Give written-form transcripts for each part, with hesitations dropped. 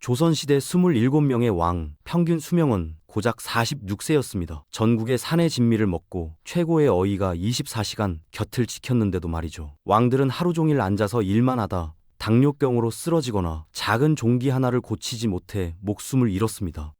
조선시대 27명의 왕, 평균 수명은 고작 46세였습니다. 전국의 산의 진미를 먹고 최고의 어이가 24시간 곁을 지켰는데도 말이죠. 왕들은 하루 종일 앉아서 일만 하다 당뇨병으로 쓰러지거나 작은 종기 하나를 고치지 못해 목숨을 잃었습니다.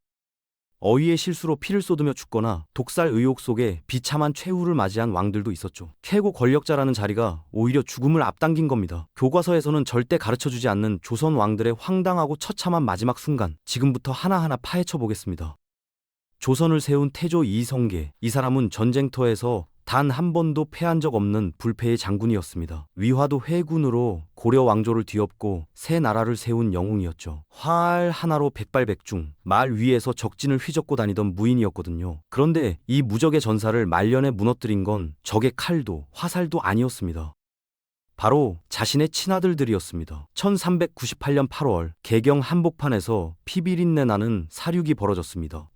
어이의 실수로 피를 쏟으며 죽거나 독살 의혹 속에 비참한 최후를 맞이한 왕들도 있었죠. 최고 권력자라는 자리가 오히려 죽음을 앞당긴 겁니다. 교과서에서는 절대 가르쳐주지 않는 조선 왕들의 황당하고 처참한 마지막 순간, 지금부터 하나하나 파헤쳐 보겠습니다. 조선을 세운 태조 이성계, 이 사람은 전쟁터에서 단 한 번도 패한 적 없는 불패의 장군이었습니다. 위화도 회군으로 고려 왕조를 뒤엎고 새 나라를 세운 영웅이었죠. 활 하나로 백발백중, 말 위에서 적진을 휘젓고 다니던 무인이었거든요. 그런데 이 무적의 전사를 말년에 무너뜨린 건 적의 칼도 화살도 아니었습니다. 바로 자신의 친아들들이었습니다. 1398년 8월 개경 한복판에서 피비린내 나는 사륙이 벌어졌습니다.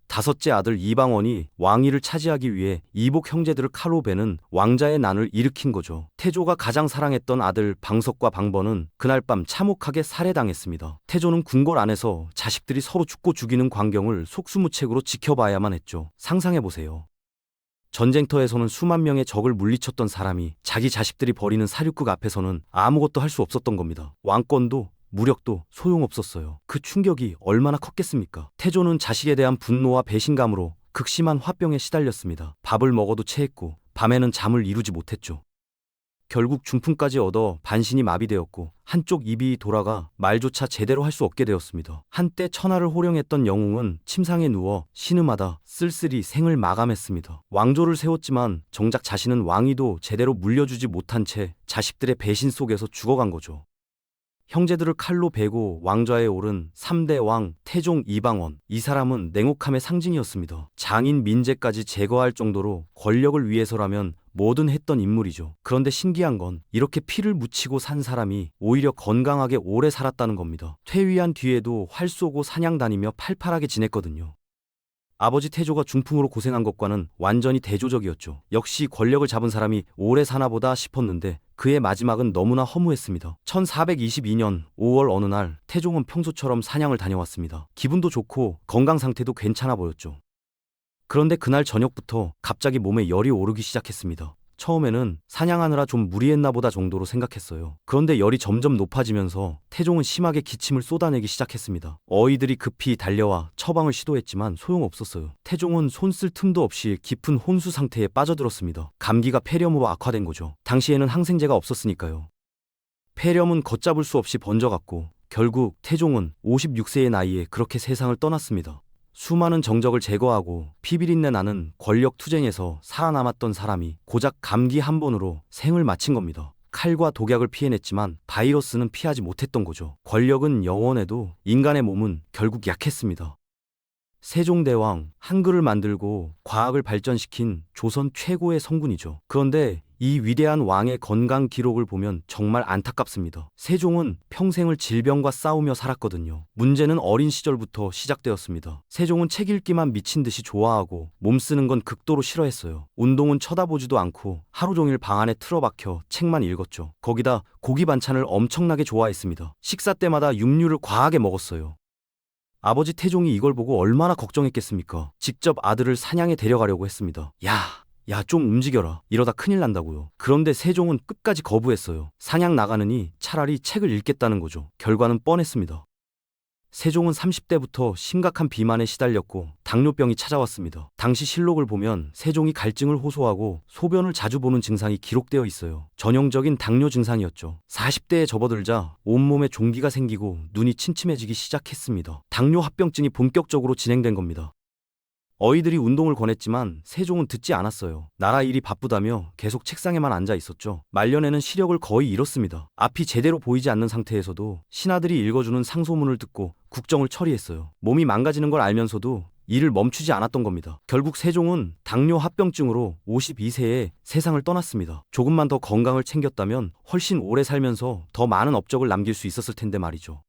다섯째 아들 이방원이 왕위를 차지하기 위해 이복 형제들을 칼로 베는 왕자의 난을 일으킨 거죠. 태조가 가장 사랑했던 아들 방석과 방번은 그날 밤 참혹하게 살해당했습니다. 태조는 궁궐 안에서 자식들이 서로 죽고 죽이는 광경을 속수무책으로 지켜봐야만 했죠. 상상해보세요. 전쟁터에서는 수만 명의 적을 물리쳤던 사람이 자기 자식들이 벌이는 사륙극 앞에서는 아무것도 할 수 없었던 겁니다. 왕권도 무력도 소용없었어요. 그 충격이 얼마나 컸겠습니까? 태조는 자식에 대한 분노와 배신감으로 극심한 화병에 시달렸습니다. 밥을 먹어도 체했고 밤에는 잠을 이루지 못했죠. 결국 중풍까지 얻어 반신이 마비되었고 한쪽 입이 돌아가 말조차 제대로 할 수 없게 되었습니다. 한때 천하를 호령했던 영웅은 침상에 누워 신음하다 쓸쓸히 생을 마감했습니다. 왕조를 세웠지만 정작 자신은 왕위도 제대로 물려주지 못한 채 자식들의 배신 속에서 죽어간 거죠. 형제들을 칼로 베고 왕좌에 오른 3대 왕 태종 이방원, 이 사람은 냉혹함의 상징이었습니다. 장인 민재까지 제거할 정도로 권력을 위해서라면 뭐든 했던 인물이죠. 그런데 신기한 건 이렇게 피를 묻히고 산 사람이 오히려 건강하게 오래 살았다는 겁니다. 퇴위한 뒤에도 활 쏘고 사냥 다니며 팔팔하게 지냈거든요. 아버지 태조가 중풍으로 고생한 것과는 완전히 대조적이었죠. 역시 권력을 잡은 사람이 오래 사나 보다 싶었는데 그의 마지막은 너무나 허무했습니다. 1422년 5월 어느 날 태종은 평소처럼 사냥을 다녀왔습니다. 기분도 좋고 건강 상태도 괜찮아 보였죠. 그런데 그날 저녁부터 갑자기 몸에 열이 오르기 시작했습니다. 처음에는 사냥하느라 좀 무리했나 보다 정도로 생각했어요. 그런데 열이 점점 높아지면서 태종은 심하게 기침을 쏟아내기 시작했습니다. 어이들이 급히 달려와 처방을 시도했지만 소용없었어요. 태종은 손 쓸 틈도 없이 깊은 혼수 상태에 빠져들었습니다. 감기가 폐렴으로 악화된 거죠. 당시에는 항생제가 없었으니까요. 폐렴은 걷잡을 수 없이 번져갔고 결국 태종은 56세의 나이에 그렇게 세상을 떠났습니다. 수많은 정적을 제거하고 피비린내 나는 권력 투쟁에서 살아남았던 사람이 고작 감기 한 번으로 생을 마친 겁니다. 칼과 독약을 피해냈지만 바이러스는 피하지 못했던 거죠. 권력은 영원해도 인간의 몸은 결국 약했습니다. 세종대왕, 한글을 만들고 과학을 발전시킨 조선 최고의 성군이죠. 그런데 이 위대한 왕의 건강 기록을 보면 정말 안타깝습니다. 세종은 평생을 질병과 싸우며 살았거든요. 문제는 어린 시절부터 시작되었습니다. 세종은 책 읽기만 미친 듯이 좋아하고 몸 쓰는 건 극도로 싫어했어요. 운동은 쳐다보지도 않고 하루 종일 방 안에 틀어박혀 책만 읽었죠. 거기다 고기 반찬을 엄청나게 좋아했습니다. 식사 때마다 육류를 과하게 먹었어요. 아버지 태종이 이걸 보고 얼마나 걱정했겠습니까? 직접 아들을 사냥에 데려가려고 했습니다. 야, 좀 움직여라. 이러다 큰일 난다고요. 그런데 세종은 끝까지 거부했어요. 사냥 나가느니 차라리 책을 읽겠다는 거죠. 결과는 뻔했습니다. 세종은 30대부터 심각한 비만에 시달렸고 당뇨병이 찾아왔습니다. 당시 실록을 보면 세종이 갈증을 호소하고 소변을 자주 보는 증상이 기록되어 있어요. 전형적인 당뇨 증상이었죠. 40대에 접어들자 온몸에 종기가 생기고 눈이 침침해지기 시작했습니다. 당뇨 합병증이 본격적으로 진행된 겁니다. 어이들이 운동을 권했지만 세종은 듣지 않았어요. 나라 일이 바쁘다며 계속 책상에만 앉아 있었죠. 말년에는 시력을 거의 잃었습니다. 앞이 제대로 보이지 않는 상태에서도 신하들이 읽어주는 상소문을 듣고 국정을 처리했어요. 몸이 망가지는 걸 알면서도 일을 멈추지 않았던 겁니다. 결국 세종은 당뇨 합병증으로 52세에 세상을 떠났습니다. 조금만 더 건강을 챙겼다면 훨씬 오래 살면서 더 많은 업적을 남길 수 있었을 텐데 말이죠.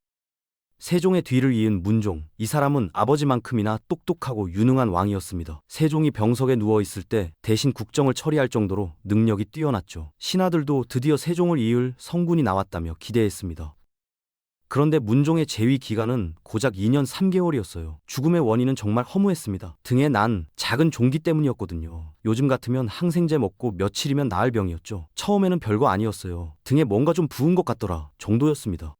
세종의 뒤를 이은 문종, 이 사람은 아버지만큼이나 똑똑하고 유능한 왕이었습니다. 세종이 병석에 누워있을 때 대신 국정을 처리할 정도로 능력이 뛰어났죠. 신하들도 드디어 세종을 이을 성군이 나왔다며 기대했습니다. 그런데 문종의 재위 기간은 고작 2년 3개월이었어요. 죽음의 원인은 정말 허무했습니다. 등에 난 작은 종기 때문이었거든요. 요즘 같으면 항생제 먹고 며칠이면 나을 병이었죠. 처음에는 별거 아니었어요. 등에 뭔가 좀 부은 것 같더라 정도였습니다.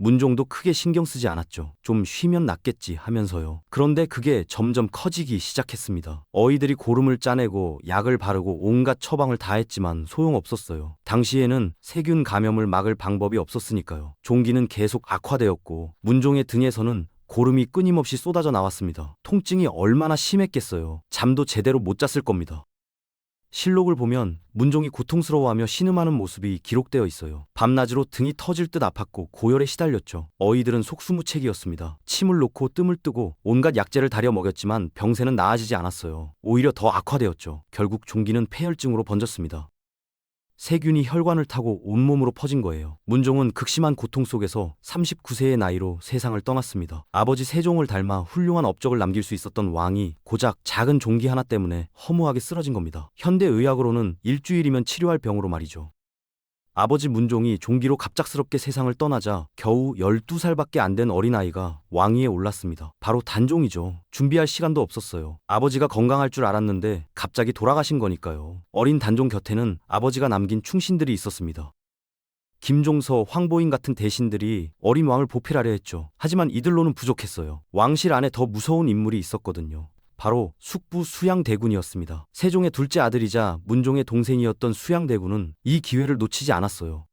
문종도 크게 신경 쓰지 않았죠. 좀 쉬면 낫겠지 하면서요. 그런데 그게 점점 커지기 시작했습니다. 어이들이 고름을 짜내고 약을 바르고 온갖 처방을 다 했지만 소용없었어요. 당시에는 세균 감염을 막을 방법이 없었으니까요. 종기는 계속 악화되었고 문종의 등에서는 고름이 끊임없이 쏟아져 나왔습니다. 통증이 얼마나 심했겠어요. 잠도 제대로 못 잤을 겁니다. 실록을 보면 문종이 고통스러워하며 신음하는 모습이 기록되어 있어요. 밤낮으로 등이 터질 듯 아팠고 고열에 시달렸죠. 어이들은 속수무책이었습니다. 침을 놓고 뜸을 뜨고 온갖 약재를 다려 먹였지만 병세는 나아지지 않았어요. 오히려 더 악화되었죠. 결국 종기는 폐혈증으로 번졌습니다. 세균이 혈관을 타고 온몸으로 퍼진 거예요. 문종은 극심한 고통 속에서 39세의 나이로 세상을 떠났습니다. 아버지 세종을 닮아 훌륭한 업적을 남길 수 있었던 왕이 고작 작은 종기 하나 때문에 허무하게 쓰러진 겁니다. 현대 의학으로는 일주일이면 치료할 병으로 말이죠. 아버지 문종이 종기로 갑작스럽게 세상을 떠나자 겨우 12살밖에 안 된 어린아이가 왕위에 올랐습니다. 바로 단종이죠. 준비할 시간도 없었어요. 아버지가 건강할 줄 알았는데 갑자기 돌아가신 거니까요. 어린 단종 곁에는 아버지가 남긴 충신들이 있었습니다. 김종서, 황보인 같은 대신들이 어린 왕을 보필하려 했죠. 하지만 이들로는 부족했어요. 왕실 안에 더 무서운 인물이 있었거든요. 바로 숙부 수양대군이었습니다. 세종의 둘째 아들이자 문종의 동생이었던 수양대군은 이 기회를 놓치지 않았어요.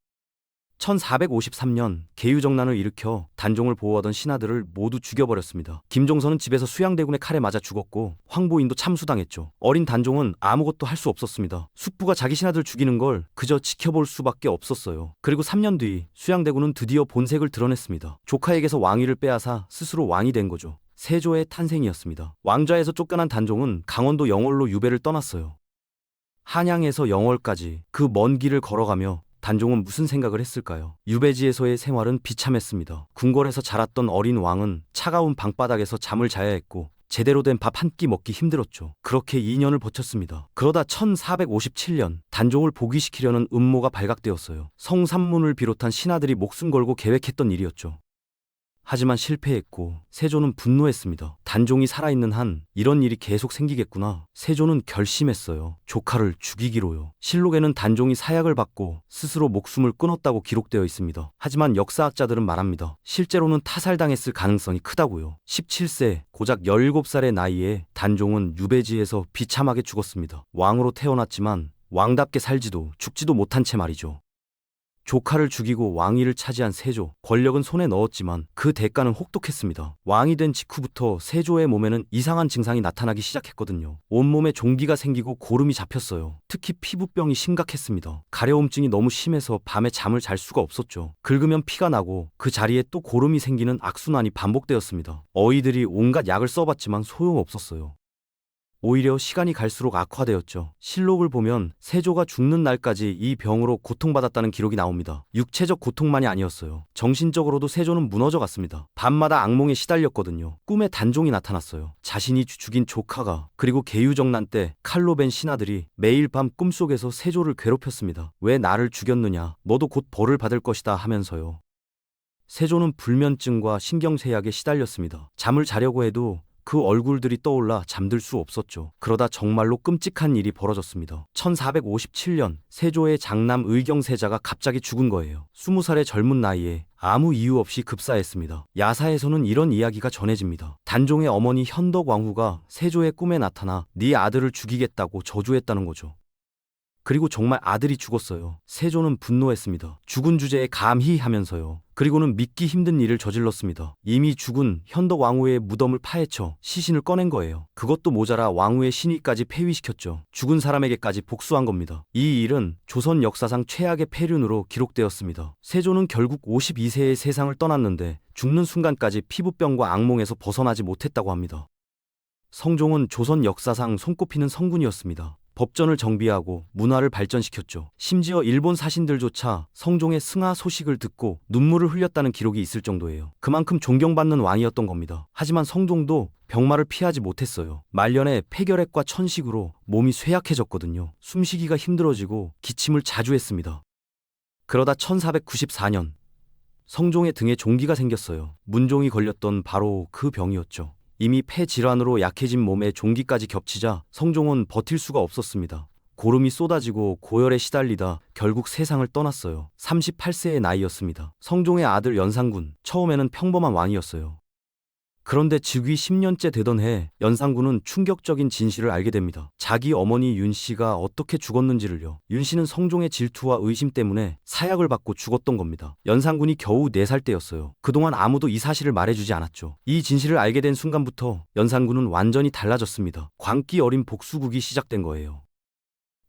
1453년 계유정난을 일으켜 단종을 보호하던 신하들을 모두 죽여버렸습니다. 김종서는 집에서 수양대군의 칼에 맞아 죽었고 황보인도 참수당했죠. 어린 단종은 아무것도 할 수 없었습니다. 숙부가 자기 신하들 죽이는 걸 그저 지켜볼 수밖에 없었어요. 그리고 3년 뒤 수양대군은 드디어 본색을 드러냈습니다. 조카에게서 왕위를 빼앗아 스스로 왕이 된 거죠. 세조의 탄생이었습니다. 왕좌에서 쫓겨난 단종은 강원도 영월로 유배를 떠났어요. 한양에서 영월까지 그 먼 길을 걸어가며 단종은 무슨 생각을 했을까요? 유배지에서의 생활은 비참했습니다. 궁궐에서 자랐던 어린 왕은 차가운 방바닥에서 잠을 자야 했고 제대로 된 밥 한 끼 먹기 힘들었죠. 그렇게 2년을 버텼습니다. 그러다 1457년 단종을 복위시키려는 음모가 발각되었어요. 성삼문을 비롯한 신하들이 목숨 걸고 계획했던 일이었죠. 하지만 실패했고 세조는 분노했습니다. 단종이 살아있는 한 이런 일이 계속 생기겠구나. 세조는 결심했어요. 조카를 죽이기로요. 실록에는 단종이 사약을 받고 스스로 목숨을 끊었다고 기록되어 있습니다. 하지만 역사학자들은 말합니다. 실제로는 타살당했을 가능성이 크다고요. 17세, 고작 17살의 나이에 단종은 유배지에서 비참하게 죽었습니다. 왕으로 태어났지만 왕답게 살지도 죽지도 못한 채 말이죠. 조카를 죽이고 왕위를 차지한 세조, 권력은 손에 넣었지만 그 대가는 혹독했습니다. 왕이 된 직후부터 세조의 몸에는 이상한 증상이 나타나기 시작했거든요. 온몸에 종기가 생기고 고름이 잡혔어요. 특히 피부병이 심각했습니다. 가려움증이 너무 심해서 밤에 잠을 잘 수가 없었죠. 긁으면 피가 나고 그 자리에 또 고름이 생기는 악순환이 반복되었습니다. 어이들이 온갖 약을 써봤지만 소용없었어요. 오히려 시간이 갈수록 악화되었죠. 실록을 보면 세조가 죽는 날까지 이 병으로 고통받았다는 기록이 나옵니다. 육체적 고통만이 아니었어요. 정신적으로도 세조는 무너져 갔습니다. 밤마다 악몽에 시달렸거든요. 꿈에 단종이 나타났어요. 자신이 죽인 조카가, 그리고 계유정난 때 칼로 벤 신하들이 매일 밤 꿈속에서 세조를 괴롭혔습니다. 왜 나를 죽였느냐, 너도 곧 벌을 받을 것이다 하면서요. 세조는 불면증과 신경쇠약에 시달렸습니다. 잠을 자려고 해도 그 얼굴들이 떠올라 잠들 수 없었죠. 그러다 정말로 끔찍한 일이 벌어졌습니다. 1457년 세조의 장남 의경세자가 갑자기 죽은 거예요. 20살의 젊은 나이에 아무 이유 없이 급사했습니다. 야사에서는 이런 이야기가 전해집니다. 단종의 어머니 현덕왕후가 세조의 꿈에 나타나 네 아들을 죽이겠다고 저주했다는 거죠. 그리고 정말 아들이 죽었어요. 세조는 분노했습니다. 죽은 주제에 감히 하면서요. 그리고는 믿기 힘든 일을 저질렀습니다. 이미 죽은 현덕 왕후의 무덤을 파헤쳐 시신을 꺼낸 거예요. 그것도 모자라 왕후의 신위까지 폐위시켰죠. 죽은 사람에게까지 복수한 겁니다. 이 일은 조선 역사상 최악의 폐륜으로 기록되었습니다. 세조는 결국 52세의 세상을 떠났는데 죽는 순간까지 피부병과 악몽에서 벗어나지 못했다고 합니다. 성종은 조선 역사상 손꼽히는 성군이었습니다. 법전을 정비하고 문화를 발전시켰죠. 심지어 일본 사신들조차 성종의 승하 소식을 듣고 눈물을 흘렸다는 기록이 있을 정도예요. 그만큼 존경받는 왕이었던 겁니다. 하지만 성종도 병마를 피하지 못했어요. 말년에 폐결핵과 천식으로 몸이 쇠약해졌거든요. 숨쉬기가 힘들어지고 기침을 자주 했습니다. 그러다 1494년 성종의 등에 종기가 생겼어요. 문종이 걸렸던 바로 그 병이었죠. 이미 폐 질환으로 약해진 몸에 종기까지 겹치자 성종은 버틸 수가 없었습니다. 고름이 쏟아지고 고열에 시달리다 결국 세상을 떠났어요. 38세의 나이였습니다. 성종의 아들 연산군, 처음에는 평범한 왕이었어요. 그런데 즉위 10년째 되던 해 연산군은 충격적인 진실을 알게 됩니다. 자기 어머니 윤 씨가 어떻게 죽었는지를요. 윤 씨는 성종의 질투와 의심 때문에 사약을 받고 죽었던 겁니다. 연산군이 겨우 4살 때였어요. 그동안 아무도 이 사실을 말해주지 않았죠. 이 진실을 알게 된 순간부터 연산군은 완전히 달라졌습니다. 광기 어린 복수국이 시작된 거예요.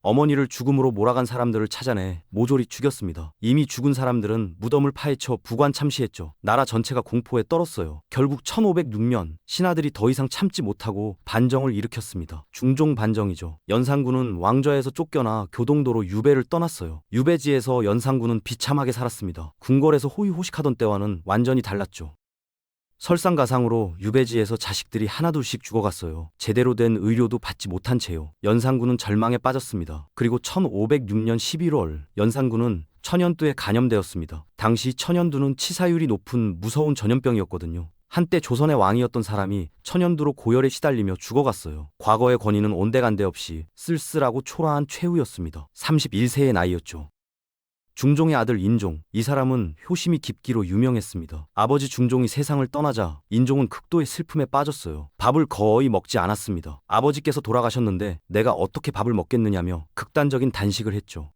어머니를 죽음으로 몰아간 사람들을 찾아내 모조리 죽였습니다. 이미 죽은 사람들은 무덤을 파헤쳐 부관 참시했죠. 나라 전체가 공포에 떨었어요. 결국 1506년 신하들이 더 이상 참지 못하고 반정을 일으켰습니다. 중종 반정이죠. 연산군은 왕좌에서 쫓겨나 교동도로 유배를 떠났어요. 유배지에서 연산군은 비참하게 살았습니다. 궁궐에서 호의호식하던 때와는 완전히 달랐죠. 설상가상으로 유배지에서 자식들이 하나둘씩 죽어갔어요. 제대로 된 의료도 받지 못한 채요. 연산군은 절망에 빠졌습니다. 그리고 1506년 11월 연산군은 천연두에 감염되었습니다. 당시 천연두는 치사율이 높은 무서운 전염병이었거든요. 한때 조선의 왕이었던 사람이 천연두로 고열에 시달리며 죽어갔어요. 과거의 권위는 온데간데 없이 쓸쓸하고 초라한 최후였습니다. 31세의 나이였죠. 중종의 아들 인종, 이 사람은 효심이 깊기로 유명했습니다. 아버지 중종이 세상을 떠나자 인종은 극도의 슬픔에 빠졌어요. 밥을 거의 먹지 않았습니다. 아버지께서 돌아가셨는데 내가 어떻게 밥을 먹겠느냐며 극단적인 단식을 했죠.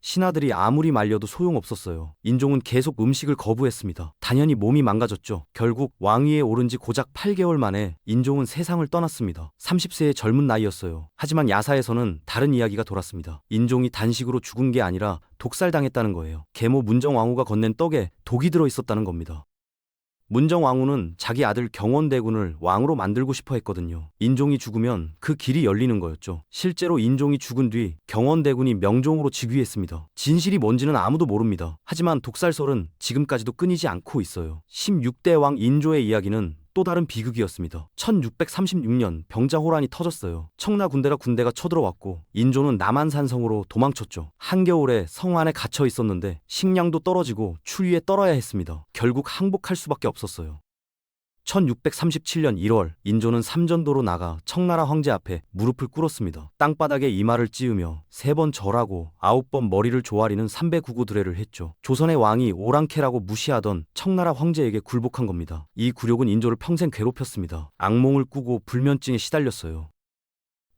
신하들이 아무리 말려도 소용없었어요. 인종은 계속 음식을 거부했습니다. 당연히 몸이 망가졌죠. 결국 왕위에 오른 지 고작 8개월 만에 인종은 세상을 떠났습니다. 30세의 젊은 나이였어요. 하지만 야사에서는 다른 이야기가 돌았습니다. 인종이 단식으로 죽은 게 아니라 독살당했다는 거예요. 계모 문정왕후가 건넨 떡에 독이 들어 있었다는 겁니다. 문정왕후는 자기 아들 경원대군을 왕으로 만들고 싶어 했거든요. 인종이 죽으면 그 길이 열리는 거였죠. 실제로 인종이 죽은 뒤 경원대군이 명종으로 즉위했습니다. 진실이 뭔지는 아무도 모릅니다. 하지만 독살설은 지금까지도 끊이지 않고 있어요. 16대 왕 인조의 이야기는 또 다른 비극이었습니다. 1636년 병자호란이 터졌어요. 청나 군대가 쳐들어왔고 인조는 남한산성으로 도망쳤죠. 한겨울에 성 안에 갇혀 있었는데 식량도 떨어지고 추위에 떨어야 했습니다. 결국 항복할 수밖에 없었어요. 1637년 1월 인조는 삼전도로 나가 청나라 황제 앞에 무릎을 꿇었습니다. 땅바닥에 이마를 찌으며 3번 절하고 9번 머리를 조아리는 삼배구구드레를 했죠. 조선의 왕이 오랑캐라고 무시하던 청나라 황제에게 굴복한 겁니다. 이 굴욕은 인조를 평생 괴롭혔습니다. 악몽을 꾸고 불면증에 시달렸어요.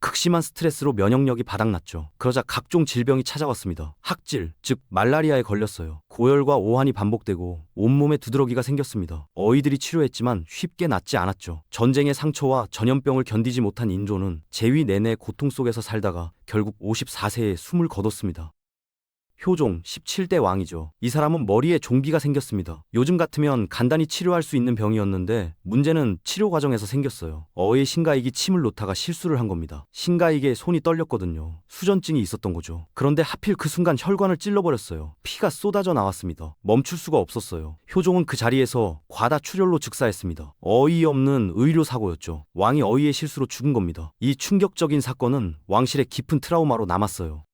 극심한 스트레스로 면역력이 바닥났죠. 그러자 각종 질병이 찾아왔습니다. 학질, 즉 말라리아에 걸렸어요. 고열과 오한이 반복되고 온몸에 두드러기가 생겼습니다. 어이들이 치료했지만 쉽게 낫지 않았죠. 전쟁의 상처와 전염병을 견디지 못한 인조는 재위 내내 고통 속에서 살다가 결국 54세에 숨을 거뒀습니다. 효종 17대 왕이죠. 이 사람은 머리에 종기가 생겼습니다. 요즘 같으면 간단히 치료할 수 있는 병이었는데 문제는 치료 과정에서 생겼어요. 어의 신가익이 침을 놓다가 실수를 한 겁니다. 신가익의 손이 떨렸거든요. 수전증이 있었던 거죠. 그런데 하필 그 순간 혈관을 찔러버렸어요. 피가 쏟아져 나왔습니다. 멈출 수가 없었어요. 효종은 그 자리에서 과다 출혈로 즉사했습니다. 어이없는 의료사고였죠. 왕이 어이의 실수로 죽은 겁니다. 이 충격적인 사건은 왕실의 깊은 트라우마로 남았어요.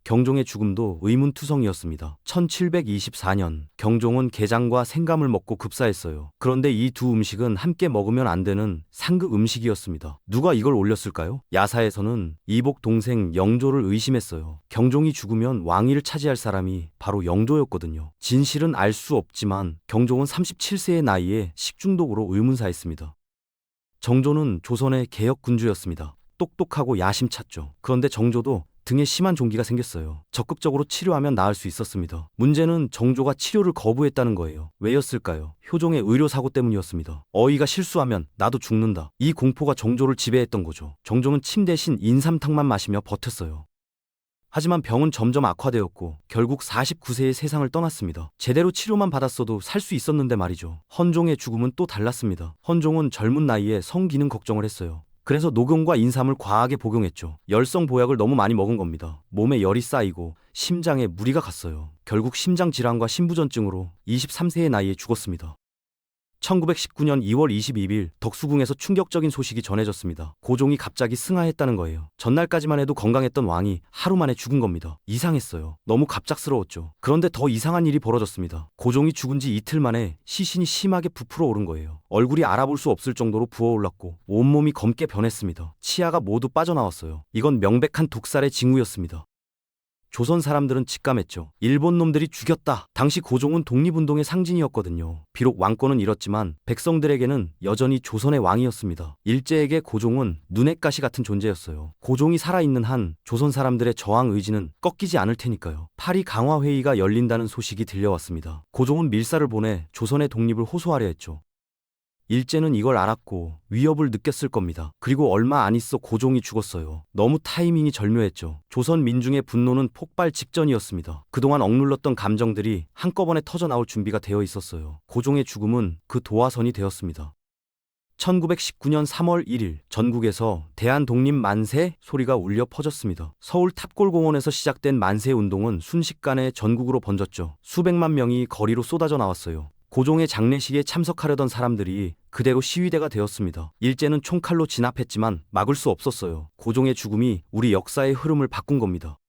경종의 죽음도 의문투성이었습니다. 1724년 경종은 게장과 생감을 먹고 급사했어요. 그런데 이 두 음식은 함께 먹으면 안 되는 상급 음식이었습니다. 누가 이걸 올렸을까요? 야사에서는 이복 동생 영조를 의심했어요. 경종이 죽으면 왕위를 차지할 사람이 바로 영조였거든요. 진실은 알 수 없지만 경종은 37세의 나이에 식중독으로 의문사했습니다. 정조는 조선의 개혁군주였습니다. 똑똑하고 야심찼죠. 그런데 정조도 등에 심한 종기가 생겼어요. 적극적으로 치료하면 나을 수 있었습니다. 문제는 정조가 치료를 거부했다는 거예요. 왜였을까요? 효종의 의료사고 때문이었습니다. 어이가 실수하면 나도 죽는다. 이 공포가 정조를 지배했던 거죠. 정조는 침 대신 인삼탕만 마시며 버텼어요. 하지만 병은 점점 악화되었고 결국 49세에 세상을 떠났습니다. 제대로 치료만 받았어도 살 수 있었는데 말이죠. 헌종의 죽음은 또 달랐습니다. 헌종은 젊은 나이에 성기능 걱정을 했어요. 그래서 녹용과 인삼을 과하게 복용했죠. 열성 보약을 너무 많이 먹은 겁니다. 몸에 열이 쌓이고 심장에 무리가 갔어요. 결국 심장 질환과 심부전증으로 23세의 나이에 죽었습니다. 1919년 2월 22일 덕수궁에서 충격적인 소식이 전해졌습니다. 고종이 갑자기 승하했다는 거예요. 전날까지만 해도 건강했던 왕이 하루 만에 죽은 겁니다. 이상했어요. 너무 갑작스러웠죠. 그런데 더 이상한 일이 벌어졌습니다. 고종이 죽은 지 이틀 만에 시신이 심하게 부풀어 오른 거예요. 얼굴이 알아볼 수 없을 정도로 부어올랐고 온몸이 검게 변했습니다. 치아가 모두 빠져나왔어요. 이건 명백한 독살의 징후였습니다. 조선 사람들은 직감했죠. 일본 놈들이 죽였다. 당시 고종은 독립운동의 상징이었거든요. 비록 왕권은 잃었지만 백성들에게는 여전히 조선의 왕이었습니다. 일제에게 고종은 눈엣 가시 같은 존재였어요. 고종이 살아있는 한 조선 사람들의 저항 의지는 꺾이지 않을 테니까요. 파리 강화회의가 열린다는 소식이 들려왔습니다. 고종은 밀사를 보내 조선의 독립을 호소하려 했죠. 일제는 이걸 알았고 위협을 느꼈을 겁니다. 그리고 얼마 안 있어 고종이 죽었어요. 너무 타이밍이 절묘했죠. 조선 민중의 분노는 폭발 직전이었습니다. 그동안 억눌렀던 감정들이 한꺼번에 터져나올 준비가 되어 있었어요. 고종의 죽음은 그 도화선이 되었습니다. 1919년 3월 1일 전국에서 대한독립 만세 소리가 울려 퍼졌습니다. 서울 탑골공원에서 시작된 만세 운동은 순식간에 전국으로 번졌죠. 수백만 명이 거리로 쏟아져 나왔어요. 고종의 장례식에 참석하려던 사람들이 그대로 시위대가 되었습니다. 일제는 총칼로 진압했지만 막을 수 없었어요. 고종의 죽음이 우리 역사의 흐름을 바꾼 겁니다.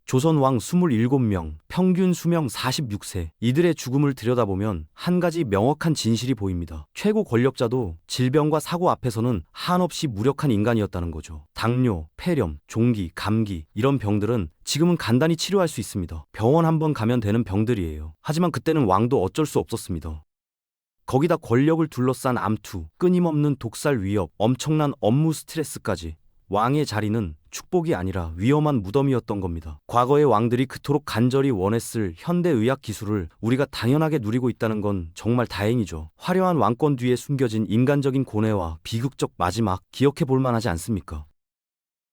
조선 왕 27명, 평균 수명 46세. 이들의 죽음을 들여다보면 한 가지 명확한 진실이 보입니다. 최고 권력자도 질병과 사고 앞에서는 한없이 무력한 인간이었다는 거죠. 당뇨, 폐렴, 종기, 감기 이런 병들은 지금은 간단히 치료할 수 있습니다. 병원 한번 가면 되는 병들이에요. 하지만 그때는 왕도 어쩔 수 없었습니다. 거기다 권력을 둘러싼 암투, 끊임없는 독살 위협, 엄청난 업무 스트레스까지. 왕의 자리는 축복이 아니라 위험한 무덤이었던 겁니다. 과거의 왕들이 그토록 간절히 원했을 현대의학 기술을 우리가 당연하게 누리고 있다는 건 정말 다행이죠. 화려한 왕권 뒤에 숨겨진 인간적인 고뇌와 비극적 마지막 기억해 볼 만하지 않습니까?